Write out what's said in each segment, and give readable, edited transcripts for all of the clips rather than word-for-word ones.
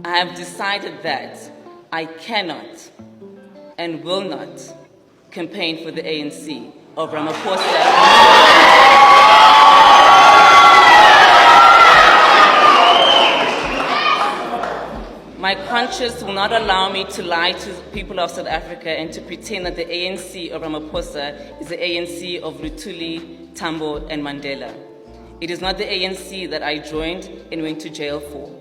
I have decided that I cannot and will not campaign for the ANC of Ramaphosa. My conscience will not allow me to lie to the people of South Africa and to pretend that the ANC of Ramaphosa is the ANC of Lutuli, Tambo, and Mandela. It is not the ANC that I joined and went to jail for.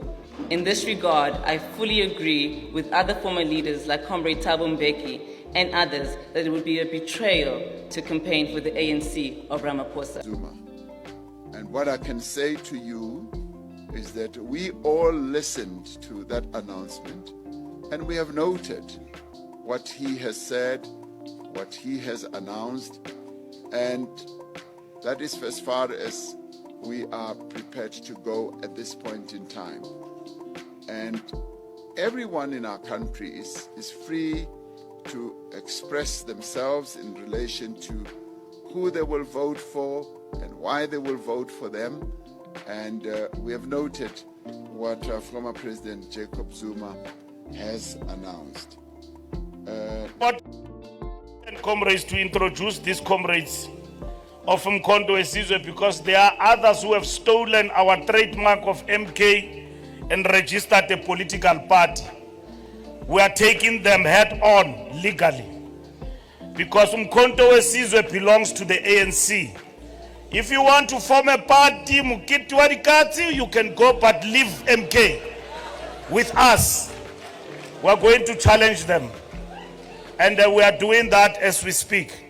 In this regard, I fully agree with other former leaders like Comrade Thabo Mbeki and others that it would be a betrayal to campaign for the ANC of Ramaphosa. Zuma. And what I can say to you is that we all listened to that announcement and we have noted what he has said, what he has announced, and that is as far as we are prepared to go at this point in time. And everyone in our country is free to express themselves in relation to who they will vote for and why they will vote for them. And we have noted what former President Jacob Zuma has announced. And comrades, to introduce these comrades of Umkhonto weSizwe, because there are others who have stolen our trademark of MK and registered a political party. We are taking them head on legally, because Umkhonto weSizwe belongs to the ANC. If you want to form a party, Mukiti Warikati, you can go, but leave MK with us. We are going to challenge them, and we are doing that as we speak.